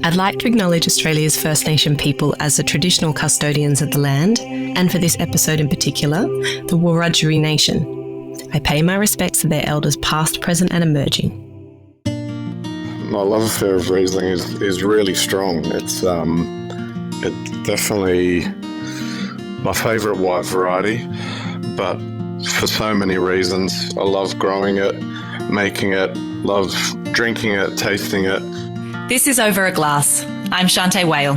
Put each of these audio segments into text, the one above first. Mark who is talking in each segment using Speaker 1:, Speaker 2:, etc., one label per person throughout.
Speaker 1: I'd like to acknowledge Australia's First Nation people as the traditional custodians of the land, and for this episode in particular, the Wurundjeri Nation. I pay my respects to their elders past, present and emerging.
Speaker 2: My love affair of Riesling is really strong. It's definitely my favourite white variety, but for so many reasons. I love growing it, making it, love drinking it, tasting it.
Speaker 3: This is Over a Glass. I'm Shanteh Wale.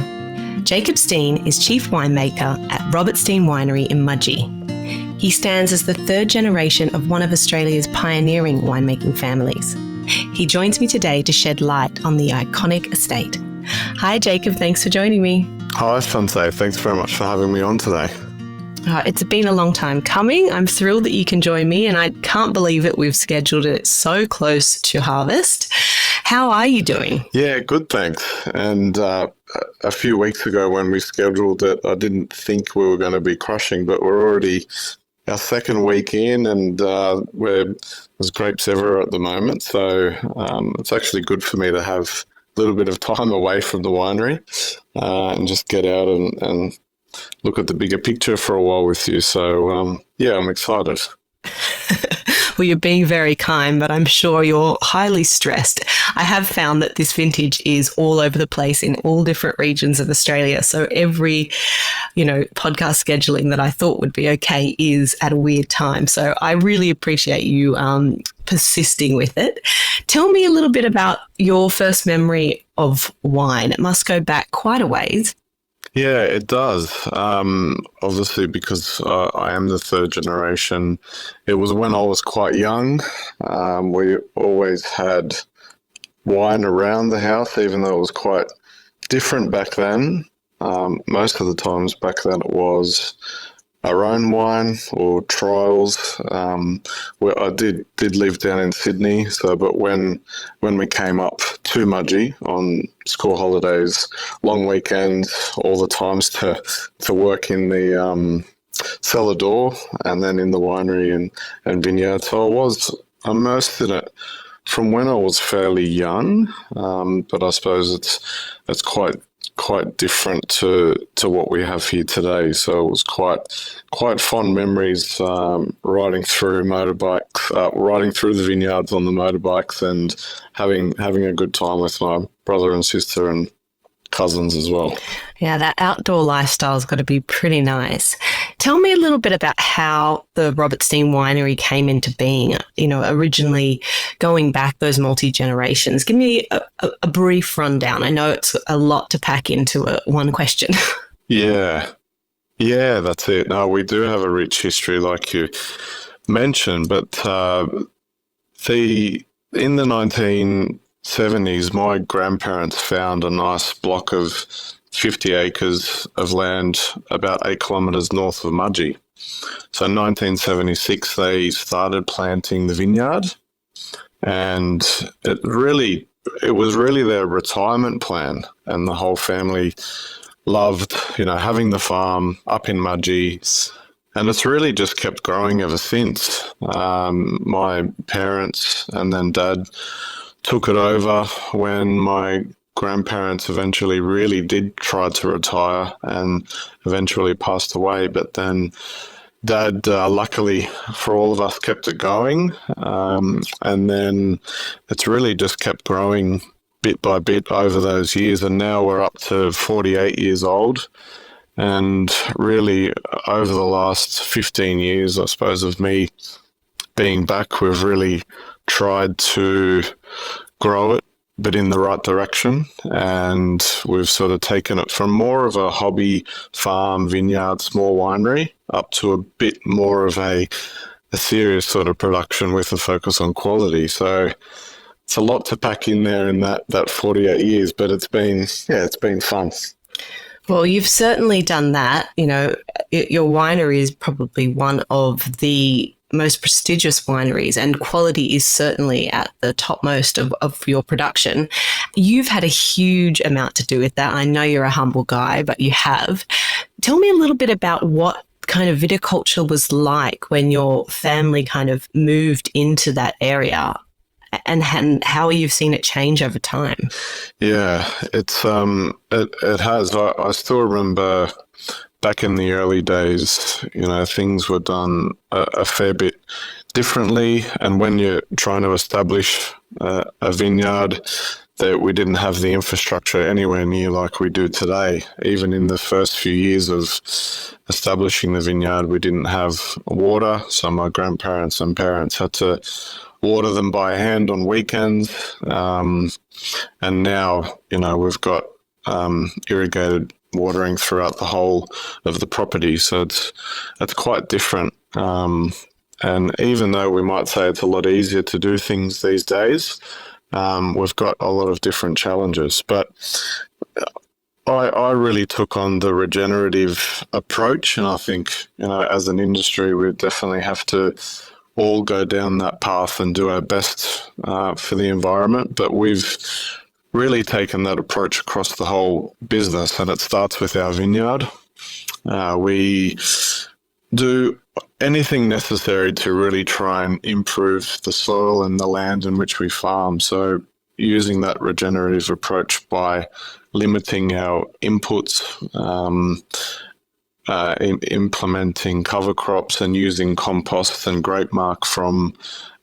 Speaker 1: Jacob Steen is chief winemaker at Robert Stein Winery in Mudgee. He stands as the third generation of one of Australia's pioneering winemaking families. He joins me today to shed light on the iconic estate. Hi, Jacob. Thanks for joining me.
Speaker 2: Hi, Shanteh. Thanks very much for having me on today.
Speaker 1: It's been a long time coming. I'm thrilled that you can join me, and I can't believe it. We've scheduled it so close to harvest. How are you doing?
Speaker 2: Yeah, good, thanks. And a few weeks ago when we scheduled it, I didn't think we were going to be crushing, but we're already our second week in, and there's grapes everywhere at the moment. So it's actually good for me to have a little bit of time away from the winery and just get out and look at the bigger picture for a while with you. So, I'm excited.
Speaker 1: Well, you're being very kind, but I'm sure you're highly stressed. I have found that this vintage is all over the place in all different regions of Australia. So every, podcast scheduling that I thought would be okay is at a weird time. So I really appreciate you persisting with it. Tell me a little bit about your first memory of wine. It must go back quite a ways.
Speaker 2: Yeah, it does. Obviously, because I am the third generation, it was when I was quite young. We always had wine around the house, even though it was quite different back then. Most of the times back then it was our own wine or trials. Where I did live down in Sydney, but when we came up to Mudgee on school holidays, long weekends, all the times to work in the cellar door and then in the winery and vineyard. So I was immersed in it from when I was fairly young, but I suppose it's quite different to what we have here today. So it was quite fond memories riding through the vineyards on the motorbikes and having a good time with my brother and sister and cousins as well.
Speaker 1: Yeah, that outdoor lifestyle's got to be pretty nice. Tell me a little bit about how the Robert Stein Winery came into being, originally going back those multi-generations. Give me a brief rundown. I know it's a lot to pack into one question.
Speaker 2: Yeah, that's it. No, we do have a rich history like you mentioned, but in the 1970s, my grandparents found a nice block of 50 acres of land about 8 kilometres north of Mudgee. So in 1976, they started planting the vineyard, and it was really their retirement plan, and the whole family loved, having the farm up in Mudgee, and it's really just kept growing ever since. My parents and then Dad took it over when my grandparents eventually really did try to retire and eventually passed away. But then Dad, luckily for all of us, kept it going. And then it's really just kept growing bit by bit over those years. And now we're up to 48 years old. And really over the last 15 years, I suppose, of me being back, we've really tried to grow it, but in the right direction. And we've sort of taken it from more of a hobby farm, vineyard, small winery up to a bit more of a serious sort of production with a focus on quality. So it's a lot to pack in there in that 48 years, but it's been fun.
Speaker 1: Well, you've certainly done that. Your winery is probably one of the most prestigious wineries, and quality is certainly at the topmost of your production. You've had a huge amount to do with that. I know you're a humble guy, but you have. Tell me a little bit about what kind of viticulture was like when your family kind of moved into that area and how you've seen it change over time.
Speaker 2: Yeah, it has. I still remember back in the early days, things were done a fair bit differently. And when you're trying to establish a vineyard, that we didn't have the infrastructure anywhere near like we do today. Even in the first few years of establishing the vineyard, we didn't have water. So my grandparents and parents had to water them by hand on weekends. And now, we've got irrigated watering throughout the whole of the property. So it's quite different. And even though we might say it's a lot easier to do things these days, we've got a lot of different challenges. But I really took on the regenerative approach, and I think, as an industry, we definitely have to all go down that path and do our best for the environment. But we've really taken that approach across the whole business, and it starts with our vineyard. We do anything necessary to really try and improve the soil and the land in which we farm. So using that regenerative approach by limiting our inputs, implementing cover crops and using compost and grape mark from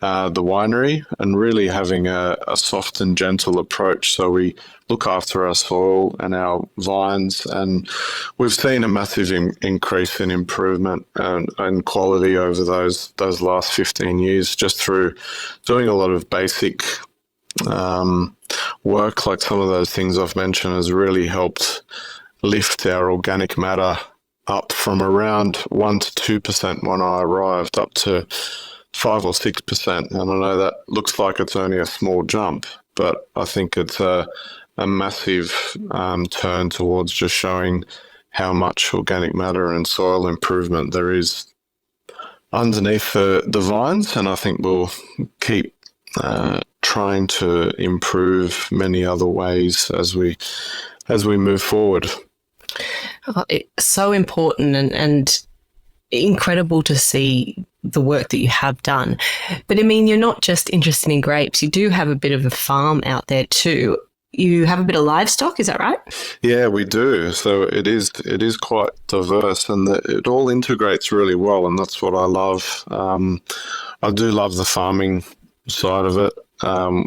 Speaker 2: the winery, and really having a soft and gentle approach. So we look after our soil and our vines, and we've seen a massive increase in improvement and quality over those last 15 years just through doing a lot of basic work. Like some of those things I've mentioned has really helped lift our organic matter up from around 1 to 2% when I arrived up to 5 or 6%. And I know that looks like it's only a small jump, but I think it's a massive turn towards just showing how much organic matter and soil improvement there is underneath the vines. And I think we'll keep trying to improve many other ways as we move forward.
Speaker 1: Oh, it's so important and incredible to see the work that you have done. But I mean, you're not just interested in grapes. You do have a bit of a farm out there too. You have a bit of livestock, is that right?
Speaker 2: Yeah, we do. So it is quite diverse, and it all integrates really well, and that's what I love. I do love the farming side of it.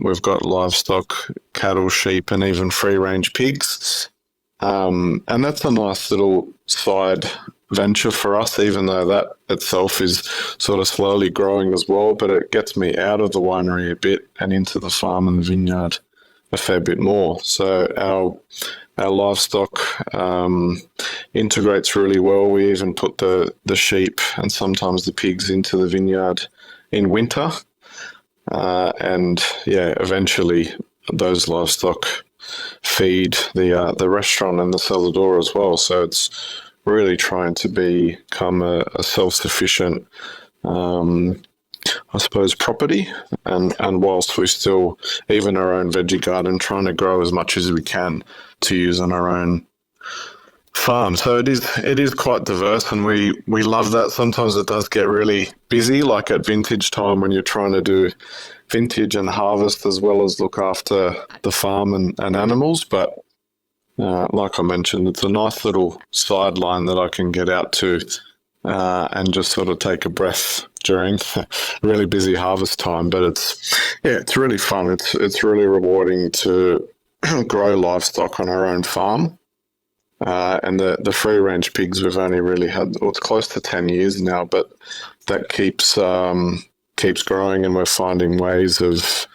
Speaker 2: We've got livestock, cattle, sheep, and even free-range pigs. And that's a nice little side venture for us, even though that itself is sort of slowly growing as well, but it gets me out of the winery a bit and into the farm and the vineyard a fair bit more. So our livestock integrates really well. We even put the sheep and sometimes the pigs into the vineyard in winter. And yeah, eventually those livestock feed the restaurant and the cellador as well. So it's really trying to become a self-sufficient, I suppose, property. And whilst we still, even our own veggie garden, trying to grow as much as we can to use on our own farm. So it is quite diverse, and we love that. Sometimes it does get really busy, like at vintage time when you're trying to do vintage and harvest as well as look after the farm and animals. But like I mentioned, it's a nice little sideline that I can get out to and just sort of take a breath during really busy harvest time. But it's really fun. It's really rewarding to grow livestock on our own farm. And the free range pigs we've only really had, it's close to 10 years now, but that keeps growing, and we're finding ways of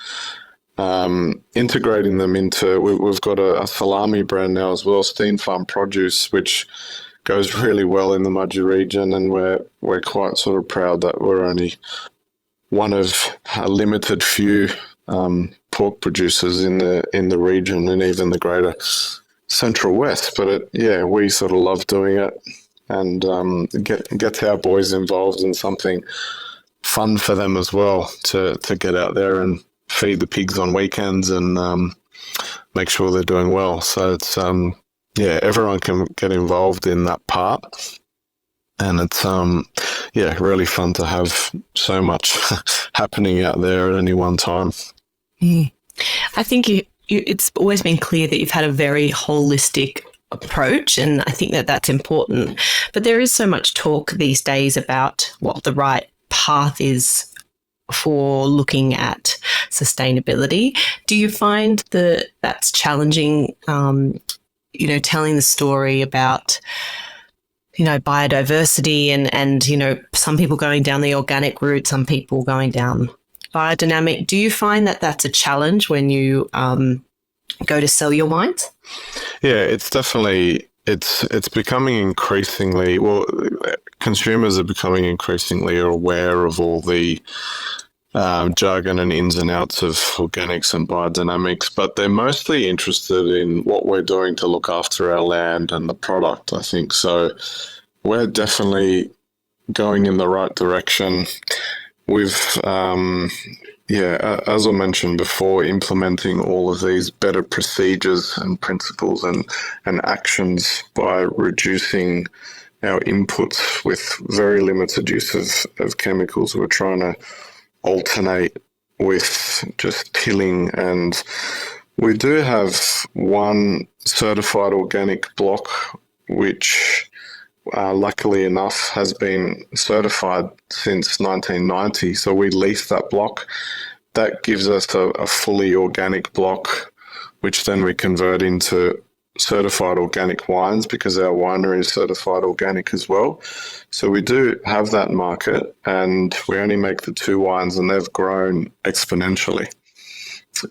Speaker 2: integrating them into, we've got a salami brand now as well, Stein Farm Produce, which goes really well in the Mudgee region, and we're quite sort of proud that we're only one of a limited few pork producers in the region and even the greater Central West. But we sort of love doing it, and gets our boys involved in something fun for them as well, to get out there and feed the pigs on weekends and make sure they're doing well. So it's everyone can get involved in that part, and it's really fun to have so much happening out there at any one time.
Speaker 1: I think it's always been clear that you've had a very holistic approach, and I think that that's important. But there is so much talk these days about what the right path is for looking at sustainability. Do you find that that's challenging, telling the story about, biodiversity and some people going down the organic route, some people going down biodynamic? Do you find that that's a challenge when you go to sell your wines?
Speaker 2: Yeah, it's definitely it's becoming increasingly consumers are becoming increasingly aware of all the jargon and ins and outs of organics and biodynamics, but they're mostly interested in what we're doing to look after our land and the product, I think. So we're definitely going in the right direction. We've, as I mentioned before, implementing all of these better procedures and principles and actions by reducing our inputs with very limited use of chemicals. We're trying to alternate with just tilling, and we do have one certified organic block which luckily enough has been certified since 1990, so we lease that block. That gives us a fully organic block, which then we convert into certified organic wines because our winery is certified organic as well. So we do have that market, and we only make the 2 wines, and they've grown exponentially.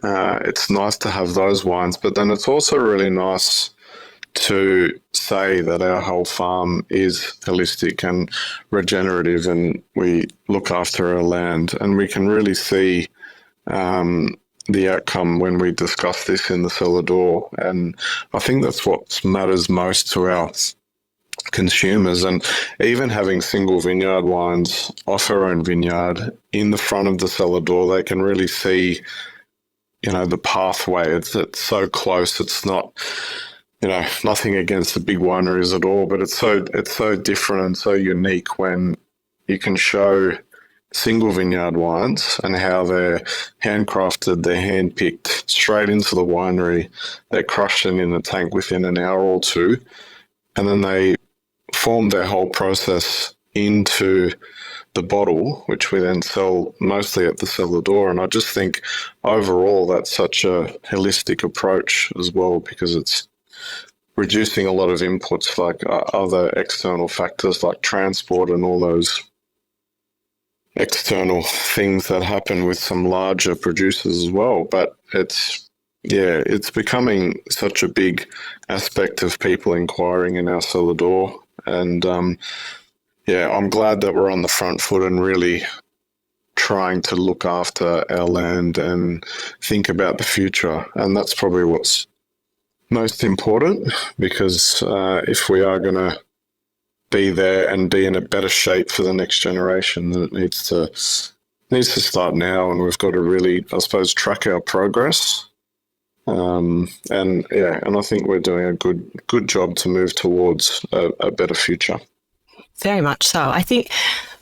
Speaker 2: It's nice to have those wines, but then it's also really nice to say that our whole farm is holistic and regenerative, and we look after our land, and we can really see the outcome when we discuss this in the cellar door. And I think that's what matters most to our consumers. And even having single vineyard wines off our own vineyard in the front of the cellar door, they can really see, the pathway. It's so close. It's not, nothing against the big wineries at all, but it's so different and so unique when you can show single vineyard wines and how they're handcrafted, they're handpicked straight into the winery, they're crushed in the tank within an hour or two, and then they form their whole process into the bottle, which we then sell mostly at the cellar door. And I just think overall that's such a holistic approach as well, because it's reducing a lot of inputs like other external factors like transport and all those external things that happen with some larger producers as well. But it's becoming such a big aspect of people inquiring in our cellar door. And I'm glad that we're on the front foot and really trying to look after our land and think about the future. And that's probably what's most important, because if we are going to be there and be in a better shape for the next generation, then it needs to start now, and we've got to really, I suppose, track our progress. And I think we're doing a good job to move towards a better future.
Speaker 1: Very much so. I think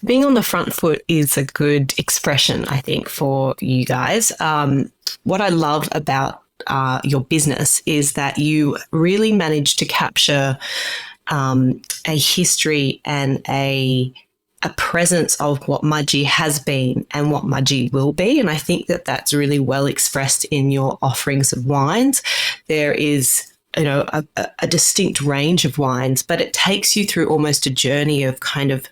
Speaker 1: being on the front foot is a good expression, I think, for you guys. What I love about your business is that you really managed to capture a history and a presence of what Mudgee has been and what Mudgee will be. And I think that that's really well expressed in your offerings of wines. There is, a distinct range of wines, but it takes you through almost a journey of kind of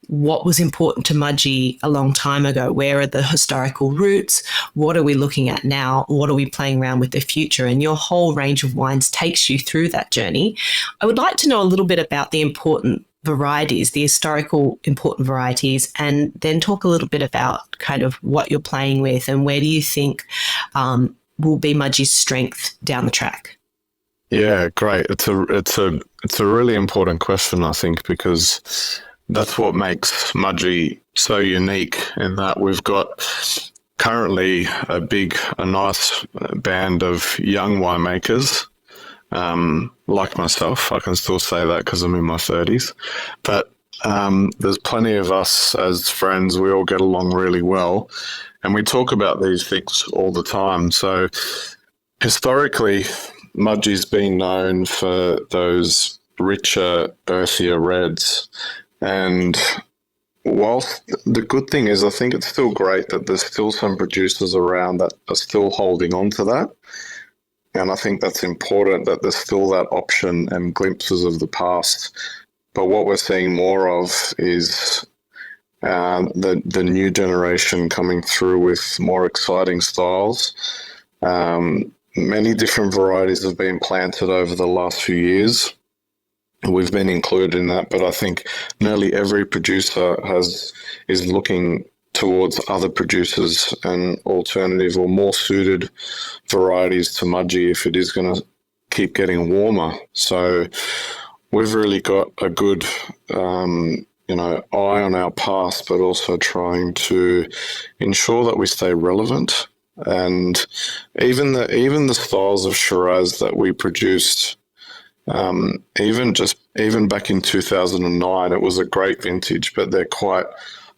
Speaker 1: what was important to Mudgee a long time ago. Where are the historical roots? What are we looking at now? What are we playing around with the future? And your whole range of wines takes you through that journey. I would like to know a little bit about the important varieties, the historical important varieties, and then talk a little bit about kind of what you're playing with and where do you think will be Mudgee's strength down the track?
Speaker 2: Yeah, great. It's a really important question, I think, because that's what makes Mudgee so unique, in that we've got currently a nice band of young winemakers, like myself. I can still say that because I'm in my 30s. But There's plenty of us as friends. We all get along really well, and we talk about these things all the time. So historically, Mudgee's been known for those richer, earthier reds. And whilst the good thing is, I think it's still great that there's still some producers around that are still holding on to that. And I think that's important that there's still that option and glimpses of the past. But what we're seeing more of is the new generation coming through with more exciting styles. Many different varieties have been planted over the last few years. We've been included in that, but I think nearly every producer is looking towards other producers and alternative or more suited varieties to Mudgee if it is going to keep getting warmer. So we've really got a good eye on our past, but also trying to ensure that we stay relevant. And even the styles of Shiraz that we produced, even back in 2009, it was a great vintage, but they're quite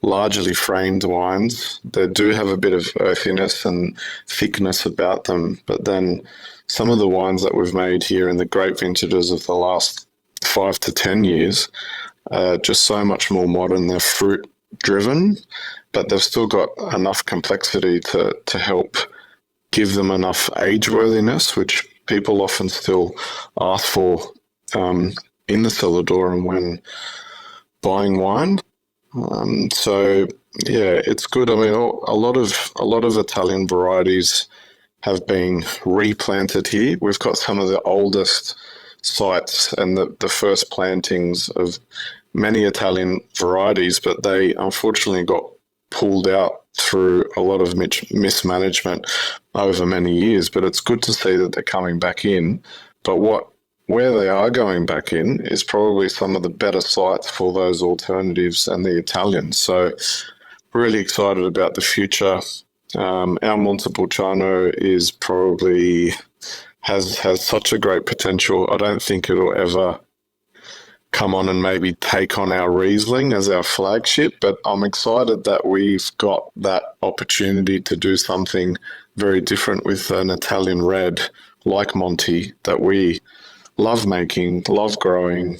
Speaker 2: largely framed wines. They do have a bit of earthiness and thickness about them, but then some of the wines that we've made here in the great vintages of the last 5 to 10 years are just so much more modern. They're fruit driven, but they've still got enough complexity to help give them enough age worthiness, which people often still ask for in the cellar door and when buying wine. So yeah, it's good. I mean, a lot of Italian varieties have been replanted here. We've got some of the oldest sites and the first plantings of many Italian varieties, but they unfortunately got pulled out through a lot of mismanagement over many years. But it's good to see that they're coming back in. But where they are going back in is probably some of the better sites for those alternatives and the Italians. So really excited about the future. Our Montepulciano is probably has such a great potential. I don't think it'll ever come on and maybe take on our Riesling as our flagship, but I'm excited that we've got that opportunity to do something very different with an Italian red like Monty that we love making, love growing.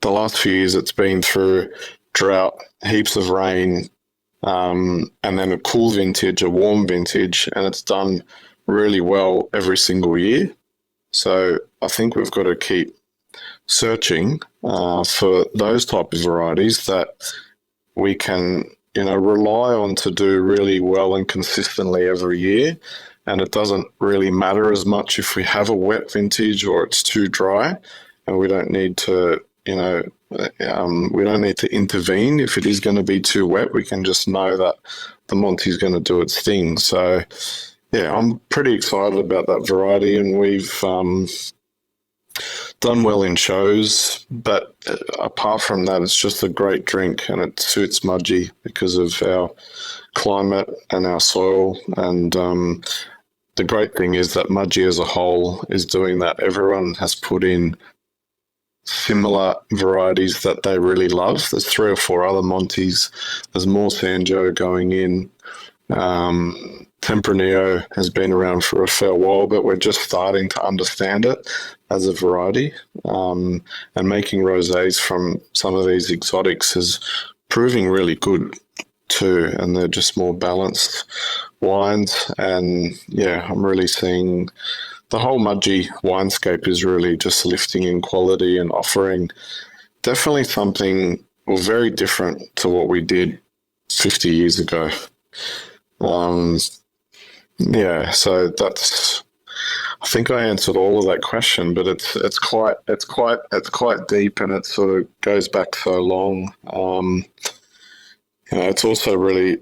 Speaker 2: The last few years it's been through drought, heaps of rain, and then a cool vintage, a warm vintage, and it's done really well every single year. So I think we've got to keep searching for those type of varieties that we can, rely on to do really well and consistently every year. And it doesn't really matter as much if we have a wet vintage or it's too dry, and we don't need to, we don't need to intervene. If it is going to be too wet, we can just know that the Monty's going to do its thing. So, yeah, I'm pretty excited about that variety, and we've done well in shows. But apart from that, it's just a great drink, and it suits Mudgee because of our climate and our soil. And the great thing is that Mudgee as a whole is doing that. Everyone has put in similar varieties that they really love. There's 3 or 4 other Monties. There's more Sanjo going in. Tempranillo has been around for a fair while, but we're just starting to understand it as a variety. And making rosés from some of these exotics is proving really good too, and they're just more balanced wines. And yeah, I'm really seeing the whole Mudgee winescape is really just lifting in quality and offering definitely something very different to what we did 50 years ago. Yeah, so that's. I think I answered all of that question, but it's quite deep, and it sort of goes back so long. It's also really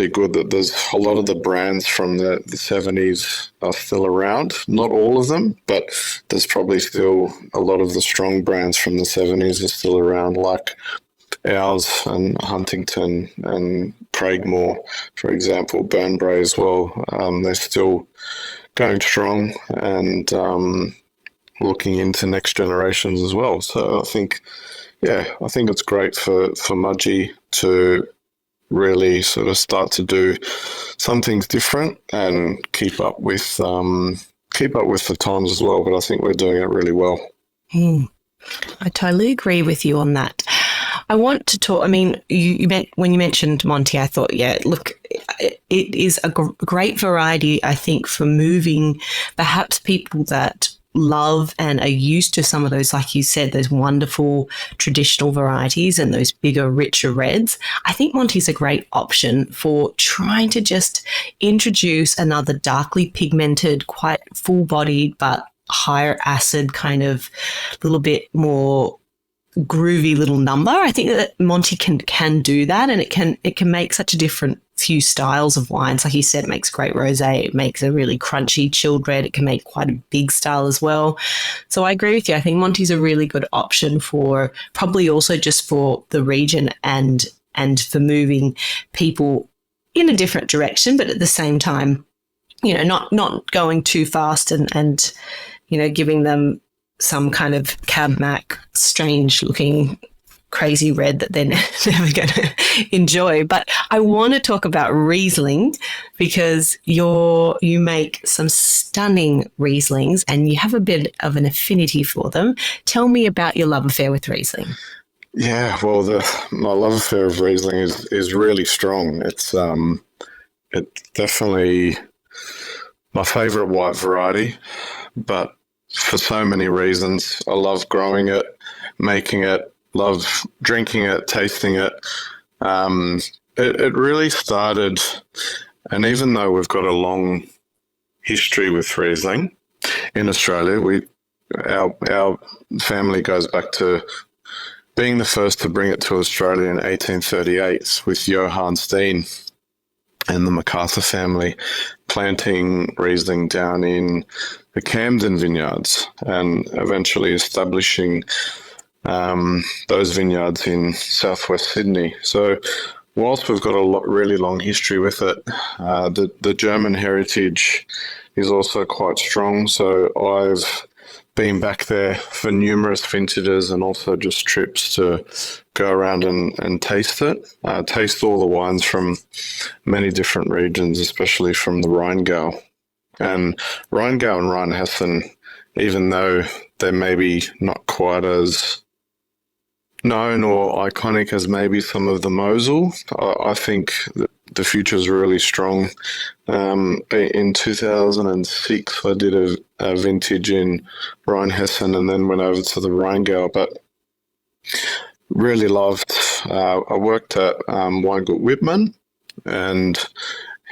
Speaker 2: good that there's a lot of the brands from the 70s are still around. Not all of them, but there's probably still a lot of the strong brands from the 70s are still around, like ours and Huntington and Craigmore, for example, Burnbrae as well. They're still going strong, and looking into next generations as well. So I think it's great for Mudgee to really sort of start to do some things different and keep up with the times as well. But I think we're doing it really well.
Speaker 1: I totally agree with you on that. I want to talk. I mean, when you mentioned Monty, I thought, yeah, look, it is a great variety, I think, for moving perhaps people that love and are used to some of those, like you said, those wonderful traditional varieties and those bigger, richer reds. I think Monty's a great option for trying to just introduce another darkly pigmented, quite full-bodied, but higher acid kind of little bit more groovy little number. I think that Monty can do that, and it can make such a different few styles of wines. Like you said, it makes great rosé. It makes a really crunchy chilled red. It can make quite a big style as well. So I agree with you. I think Monty's a really good option for probably also just for the region and for moving people in a different direction, but at the same time, not going too fast and giving them some kind of Cab Mac strange looking crazy red that they're never going to enjoy. But I want to talk about Riesling, because you make some stunning Rieslings and you have a bit of an affinity for them. Tell me about your love affair with Riesling.
Speaker 2: Yeah, well, my love affair of Riesling is really strong. It's definitely my favourite white variety, but for so many reasons. I love growing it, making it, love drinking it, tasting it. It really started, and even though we've got a long history with Riesling in Australia, our family goes back to being the first to bring it to Australia in 1838 with Johann Steen and the MacArthur family planting Riesling down in the Camden vineyards and eventually establishing those vineyards in southwest Sydney. So whilst we've got a really long history with it, the German heritage is also quite strong. So I've been back there for numerous vintages and also just trips to go around and taste it. Taste all the wines from many different regions, especially from the Rheingau. And Rheingau and Rheinhessen, even though they're maybe not quite as known or iconic as maybe some of the Mosel, I think the future is really strong. In 2006, I did a vintage in Rheinhessen and then went over to the Rheingau, but really loved. I worked at Weingut Whitman, and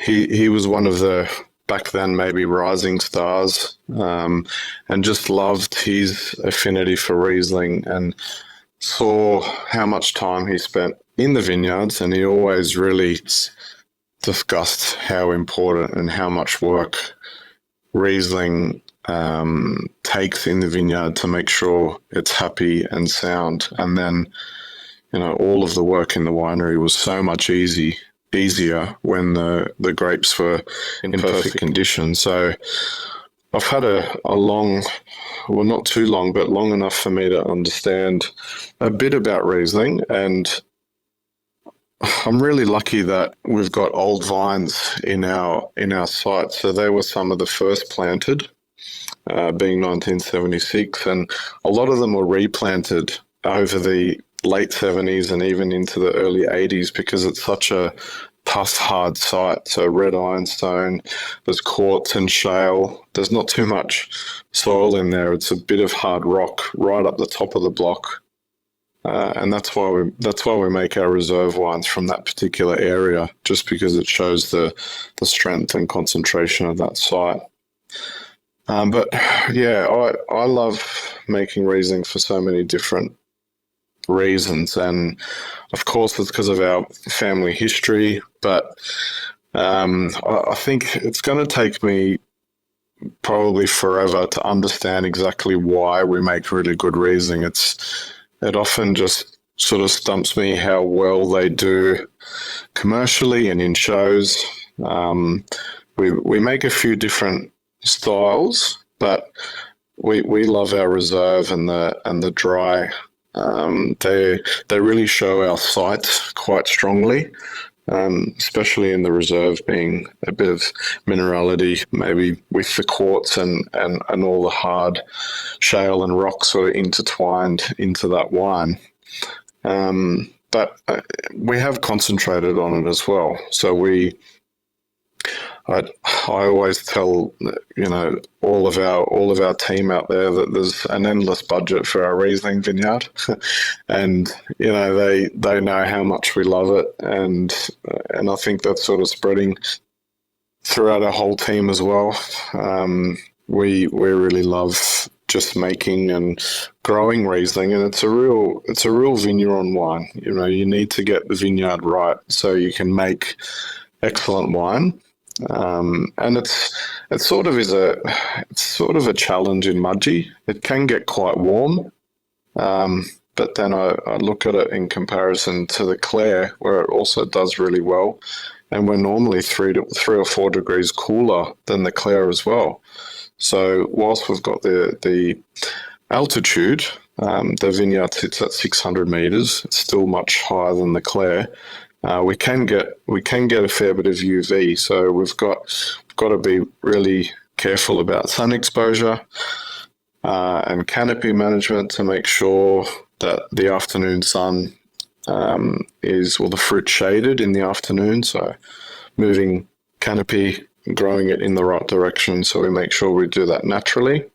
Speaker 2: he was one of the back then maybe rising stars, and just loved his affinity for Riesling and saw how much time he spent in the vineyards, and he always really discussed how important and how much work Riesling takes in the vineyard to make sure it's happy and sound. And then, all of the work in the winery was so much easier when the grapes were in perfect condition. So I've had a long, well, not too long, but long enough for me to understand a bit about Riesling. And I'm really lucky that we've got old vines in our site. So they were some of the first planted, being 1976, and a lot of them were replanted over the late 70s and even into the early 80s because it's such a tough, hard site. So red ironstone, there's quartz and shale. There's not too much soil in there. It's a bit of hard rock right up the top of the block. And that's why we make our reserve wines from that particular area, just because it shows the strength and concentration of that site. But yeah, I love making Riesling for so many different reasons, and of course it's because of our family history. But I think it's going to take me probably forever to understand exactly why we make really good Riesling. It often just sort of stumps me how well they do commercially and in shows. We make a few different styles, but we love our reserve and the dry. They really show our site quite strongly, especially in the reserve being a bit of minerality, maybe with the quartz and all the hard shale and rock sort of intertwined into that wine. But we have concentrated on it as well. So I always tell all of our team out there that there's an endless budget for our Riesling vineyard, and they know how much we love it, and I think that's sort of spreading throughout our whole team as well. We really love just making and growing Riesling, and it's a real vigneron wine. You need to get the vineyard right so you can make excellent wine. And it's sort of a challenge in Mudgee. It can get quite warm, but then I look at it in comparison to the Clare, where it also does really well, and we're normally 3 or 4 degrees cooler than the Clare as well. So whilst we've got the altitude, the vineyard sits at 600 meters. It's still much higher than the Clare. We can get a fair bit of UV, so we've got to be really careful about sun exposure and canopy management to make sure that the afternoon sun the fruit shaded in the afternoon. So moving canopy, growing it in the right direction, so we make sure we do that naturally.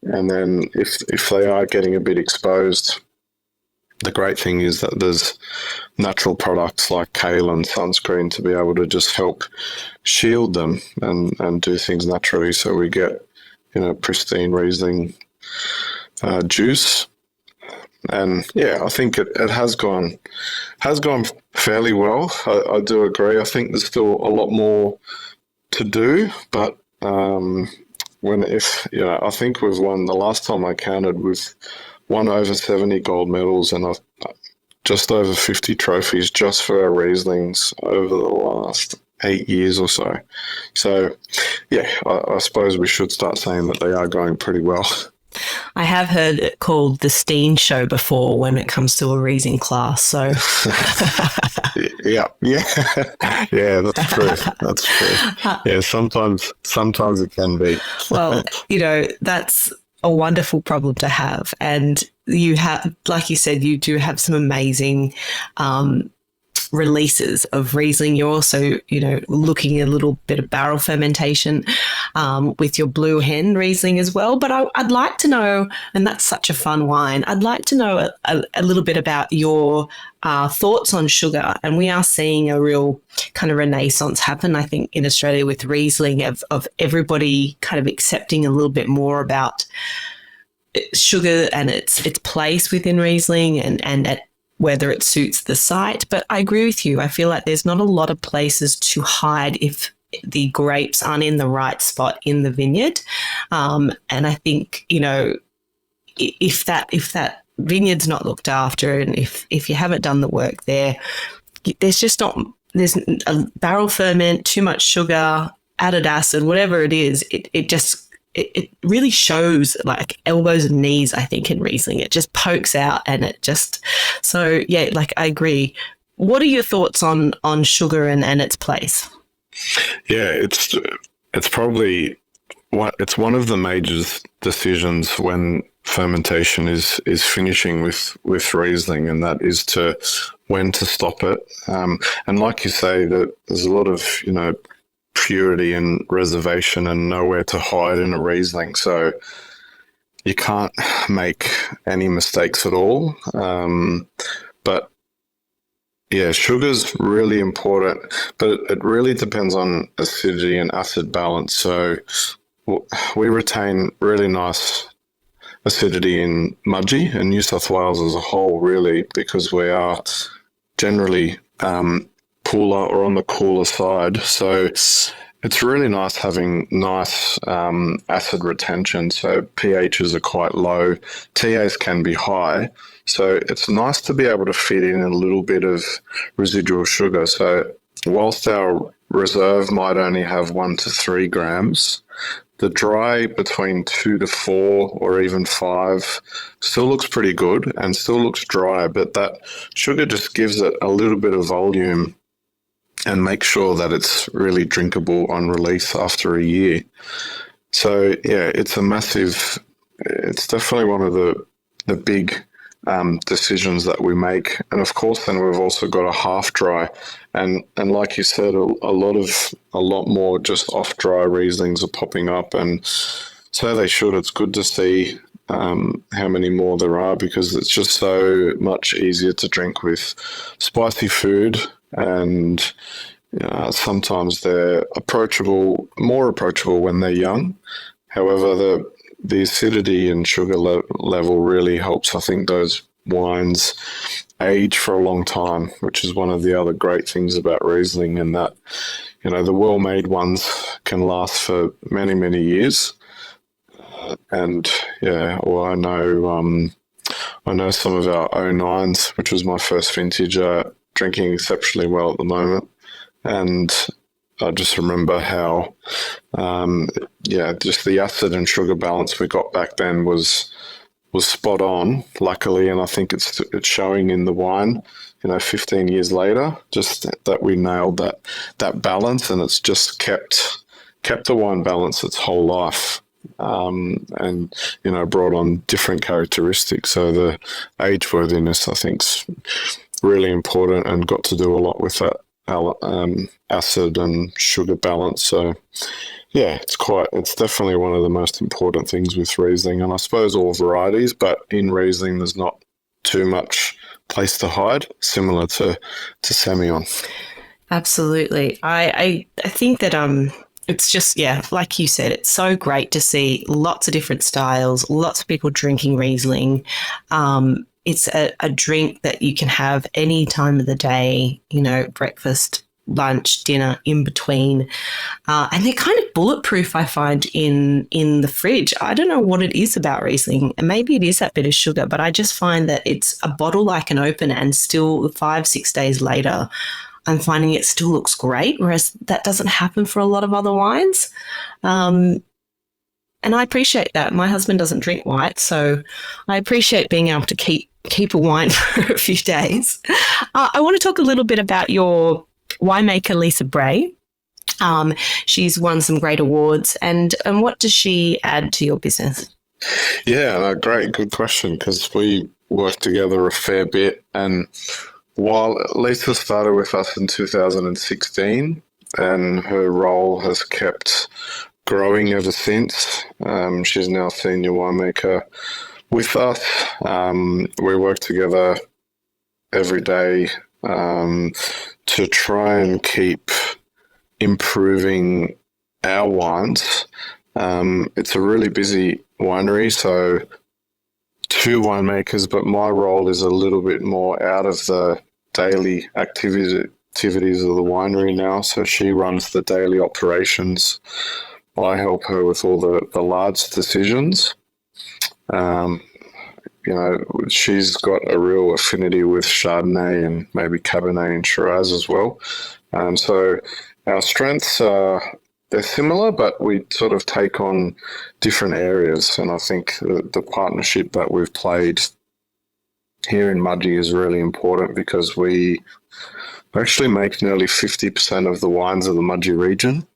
Speaker 2: And then if they are getting a bit exposed, the great thing is that there's natural products like kale and sunscreen to be able to just help shield them and do things naturally, so we get pristine Riesling juice. And yeah, I think it has gone fairly well. I do agree. I think there's still a lot more to do, but I think we've won. The last time I counted, we've won over 70 gold medals and just over 50 trophies just for our Rieslings over the last 8 years or so. So, yeah, I suppose we should start saying that they are going pretty well.
Speaker 1: I have heard it called the Stein Show before when it comes to a Riesling class. So,
Speaker 2: yeah, that's true. That's true. Yeah, sometimes it can be.
Speaker 1: Well, that's a wonderful problem to have, and you have, like you said, you do have some amazing releases of Riesling. You're also, looking at a little bit of barrel fermentation with your Blue Hen Riesling as well. But I'd like to know, and that's such a fun wine, I'd like to know a little bit about your thoughts on sugar. And we are seeing a real kind of renaissance happen, I think, in Australia with Riesling of everybody kind of accepting a little bit more about sugar and its place within Riesling and whether it suits the site. But I agree with you. I feel like there's not a lot of places to hide if the grapes aren't in the right spot in the vineyard. And I think, if that vineyard's not looked after, and if you haven't done the work there's a barrel ferment, too much sugar, added acid, whatever it is, it really shows like elbows and knees, I think, in Riesling. It just pokes out, and so yeah, like I agree. What are your thoughts on sugar and its place?
Speaker 2: Yeah, it's probably it's one of the major decisions when fermentation is finishing with Riesling, and that is when to stop it. And like you say, that there's a lot of purity and reservation and nowhere to hide in a Riesling, so you can't make any mistakes at all. But yeah, sugar's really important, but it really depends on acidity and acid balance. So we retain really nice acidity in Mudgee and New South Wales as a whole, really, because we are generally cooler or on the cooler side. So it's really nice having nice acid retention. So pHs are quite low. TAs can be high. So it's nice to be able to fit in a little bit of residual sugar. So whilst our reserve might only have 1 to 3 grams, The dry between 2 to 4 or even 5 still looks pretty good and still looks dry, but that sugar just gives it a little bit of volume and makes sure that it's really drinkable on release after a year. So yeah, it's definitely one of the big decisions that we make. And of course, then we've also got a half dry, and like you said, a lot more just off dry Rieslings are popping up, and so they should. It's good to see how many more there are, because it's just so much easier to drink with spicy food, and sometimes they're more approachable when they're young. However, the acidity and sugar level really helps, I think, those wines age for a long time, which is one of the other great things about Riesling, and that, the well-made ones can last for many, many years. And I know some of our 09s, which was my first vintage, are drinking exceptionally well at the moment. And I just remember how, just the acid and sugar balance we got back then was spot on, luckily, and I think it's showing in the wine. 15 years later, just that we nailed that balance, and it's just kept the wine balance its whole life, and brought on different characteristics. So the age worthiness, I think, is really important, and got to do a lot with that acid and sugar balance. So yeah, it's definitely one of the most important things with Riesling, and I suppose all varieties, but in Riesling there's not too much place to hide, similar to Semillon.
Speaker 1: Absolutely. I think that it's just, like you said, it's so great to see lots of different styles, lots of people drinking Riesling. It's a drink that you can have any time of the day, breakfast, lunch, dinner, in between. And they're kind of bulletproof, I find, in the fridge. I don't know what it is about Riesling, and maybe it is that bit of sugar, but I just find that it's a bottle I can open, and still 5-6 days later, I'm finding it still looks great, whereas that doesn't happen for a lot of other wines. And I appreciate that. My husband doesn't drink white, so I appreciate being able to keep a wine for a few days. I want to talk a little bit about your winemaker, Lisa Bray. She's won some great awards, and what does she add to your business?
Speaker 2: Yeah, great, good question, because we worked together a fair bit, and while Lisa started with us in 2016, and her role has kept growing ever since. She's now senior winemaker with us. We work together every day to try and keep improving our wines. It's a really busy winery, so 2 winemakers, but my role is a little bit more out of the daily activities of the winery now. So she runs the daily operations. I help her with all the large decisions. She's got a real affinity with Chardonnay and maybe Cabernet and Shiraz as well. So our strengths they're similar, but we sort of take on different areas. And I think the partnership that we've played here in Mudgee is really important, because we actually make nearly 50% of the wines of the Mudgee region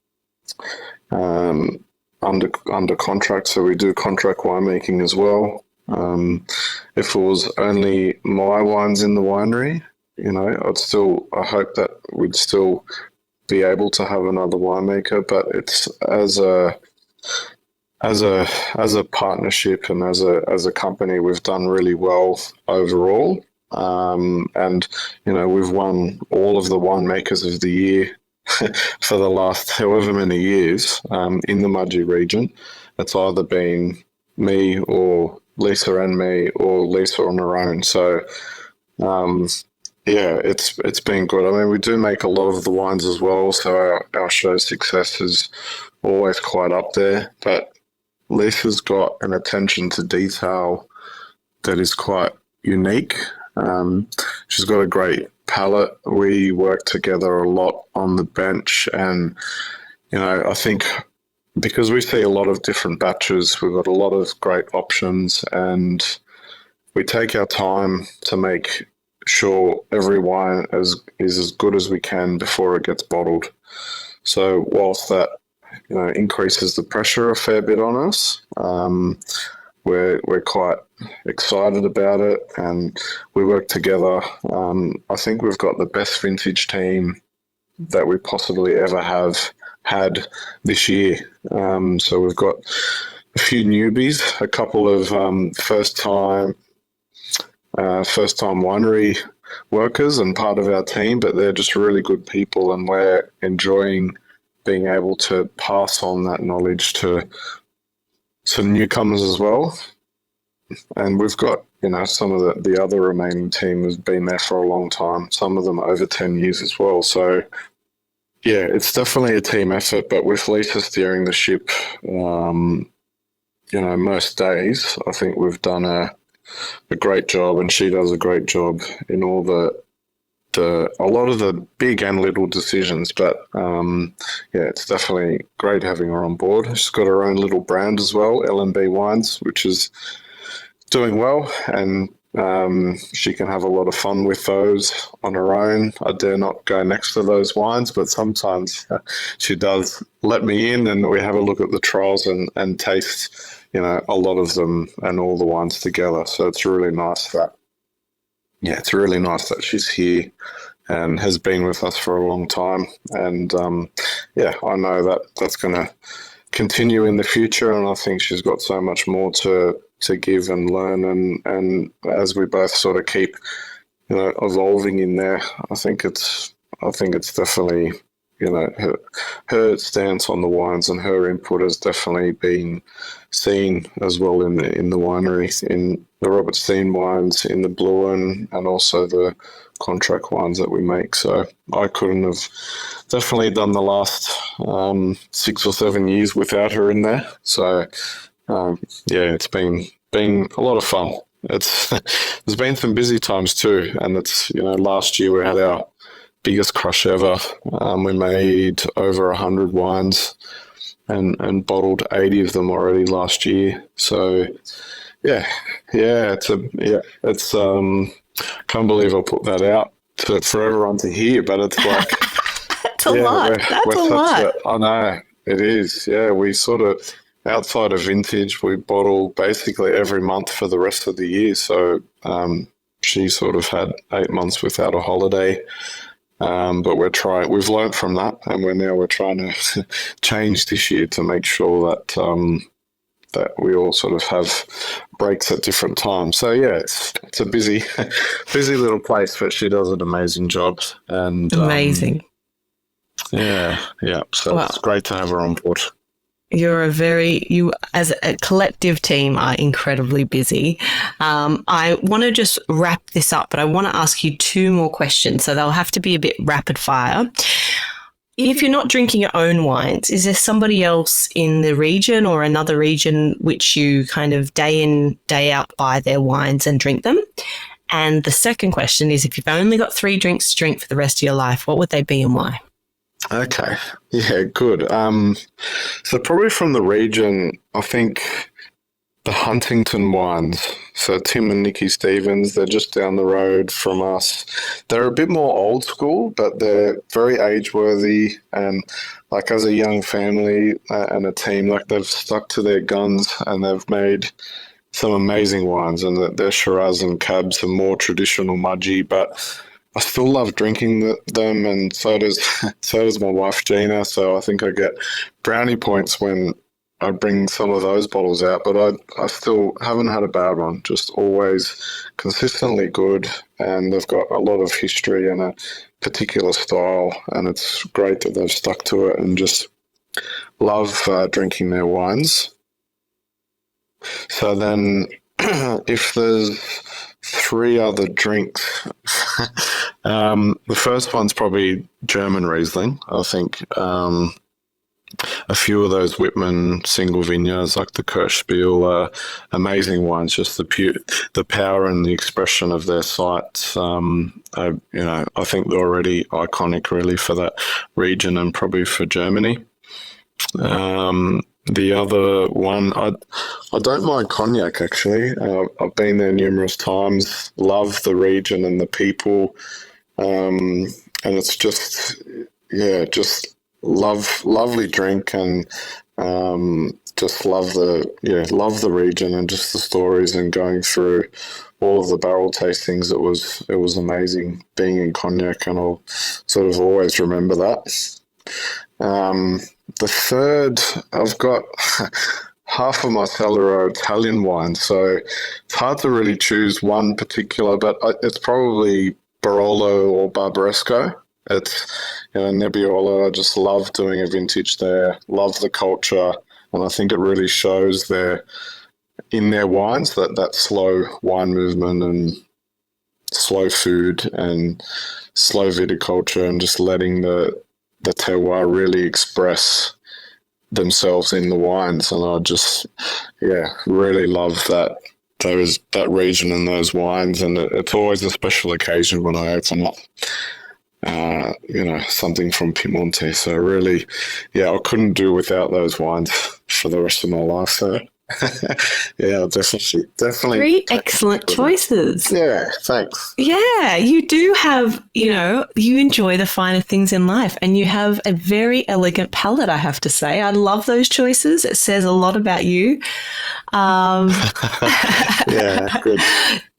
Speaker 2: under contract. So we do contract winemaking as well. If it was only my wines in the winery, I hope that we'd still be able to have another winemaker, but it's as a partnership and as a company, we've done really well overall. And we've won all of the winemakers of the year for the last however many years in the Mudgee region. It's either been me or Lisa and me, or Lisa on her own. So it's been good. I mean, we do make a lot of the wines as well, so our show success is always quite up there. But Lisa's got an attention to detail that is quite unique. She's got a great palate. We work together a lot on the bench, and I think because we see a lot of different batches, we've got a lot of great options, and we take our time to make sure every wine is as good as we can before it gets bottled. So whilst that increases the pressure a fair bit on us, we're quite excited about it, and we work together. I think we've got the best vintage team that we possibly ever have had this year. So we've got a few newbies, a couple of first-time winery workers and part of our team, but they're just really good people, and we're enjoying being able to pass on that knowledge to some newcomers as well. And we've got, some of the other remaining team has been there for a long time, some of them over 10 years as well. So, yeah, it's definitely a team effort, but with Lisa steering the ship, most days, I think we've done a great job, and she does a great job in all a lot of the big and little decisions. But it's definitely great having her on board. She's got her own little brand as well, L&B Wines, which is doing well, and she can have a lot of fun with those on her own. I dare not go next to those wines, but sometimes she does let me in, and we have a look at the trials and taste a lot of them and all the wines together. So it's really nice that she's here and has been with us for a long time. And I know that that's going to continue in the future, and I think she's got so much more to give and learn. And as we both sort of keep evolving in there, I think it's definitely her stance on the wines and her input has definitely been seen as well in the winery, in the Robert Stein wines, in the Blue and also the contract wines that we make. So I couldn't have definitely done the last 6 or 7 years without her in there. So it's been a lot of fun. There's been some busy times too, and it's last year we had our biggest crush ever. We made over 100 wines and bottled 80 of them already last year. So it's can't believe I put that out for everyone to hear, but it's like
Speaker 1: that's a lot. That's a lot.
Speaker 2: I know it is. Yeah, we sort of, outside of vintage, we bottle basically every month for the rest of the year. So she sort of had 8 months without a holiday. But we've learned from that, and we're trying to change this year to make sure that that we all sort of have breaks at different times. So yeah, it's a busy little place, but she does an amazing job. And
Speaker 1: amazing.
Speaker 2: So it's great to have her on board.
Speaker 1: You as a collective team are incredibly busy. I want to just wrap this up, but I want to ask you 2 more questions. So they'll have to be a bit rapid fire. If you're not drinking your own wines, is there somebody else in the region or another region which you kind of day in, day out buy their wines and drink them? And the second question is, if you've only got 3 drinks to drink for the rest of your life, what would they be and why?
Speaker 2: Okay. Yeah, good. So probably from the region, I think the Huntington wines. So Tim and Nikki Stevens, they're just down the road from us. They're a bit more old school, but they're very age-worthy. And like as a young family and a team, like they've stuck to their guns and they've made some amazing wines. And their Shiraz and Cabs are more traditional Mudgee, but I still love drinking them, and so does my wife Gina. So I think I get brownie points when I bring some of those bottles out. But I still haven't had a bad one. Just always consistently good, and they've got a lot of history and a particular style, and it's great that they've stuck to it and just love drinking their wines. So then, if there's 3 other drinks. The first one's probably German Riesling. I think a few of those Whitman single vineyards like the Kirschspiel are amazing wines. Just the power and the expression of their sites. I think they're already iconic really for that region and probably for Germany. The other one, I don't mind cognac actually. I've been there numerous times. Love the region and the people, and it's just lovely drink, and just love the region and just the stories, and going through all of the barrel tastings. It was amazing being in cognac, and I'll sort of always remember that. The third, I've got half of my cellar are Italian wines, so it's hard to really choose one particular, but it's probably Barolo or Barbaresco. It's, Nebbiolo. I just love doing a vintage there, love the culture, and I think it really shows in their wines that slow wine movement and slow food and slow viticulture, and just letting the terroir really express themselves in the wines. And I just, really love that region and those wines. And it's always a special occasion when I open up, something from Piemonte. So really, I couldn't do without those wines for the rest of my life. So yeah, definitely.
Speaker 1: Three excellent choices.
Speaker 2: Yeah, thanks.
Speaker 1: Yeah, you do have, you enjoy the finer things in life, and you have a very elegant palate, I have to say. I love those choices. It says a lot about you.
Speaker 2: Yeah, good.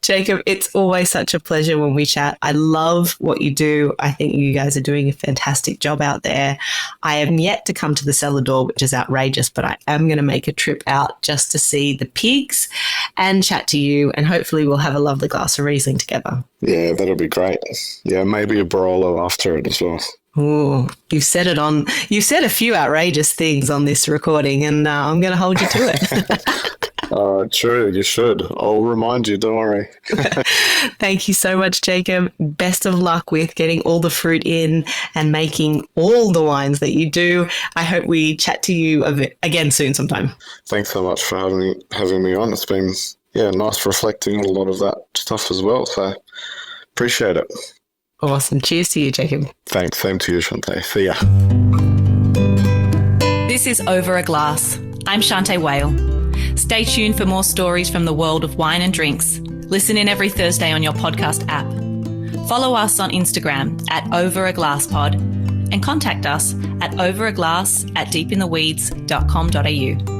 Speaker 1: Jacob, it's always such a pleasure when we chat. I love what you do. I think you guys are doing a fantastic job out there. I am yet to come to the cellar door, which is outrageous, but I am going to make a trip out just to see the pigs and chat to you, and hopefully we'll have a lovely glass of Riesling together.
Speaker 2: Yeah, that'll be great. Yeah, maybe a Barolo after it as well.
Speaker 1: Oh, you've said a few outrageous things on this recording, and I'm going to hold you to it.
Speaker 2: True, you should. I'll remind you, don't worry.
Speaker 1: Thank you so much, Jacob. Best of luck with getting all the fruit in and making all the wines that you do. I hope we chat to you again soon sometime.
Speaker 2: Thanks so much for having me on. It's been nice reflecting on a lot of that stuff as well. So appreciate it.
Speaker 1: Awesome. Cheers to you, Jacob.
Speaker 2: Thanks. Same to you, Shanteh. See ya.
Speaker 3: This is Over a Glass. I'm Shanteh Wale. Stay tuned for more stories from the world of wine and drinks. Listen in every Thursday on your podcast app. Follow us on Instagram @overaglasspod and contact us at overaglass@deepintheweeds.com.au.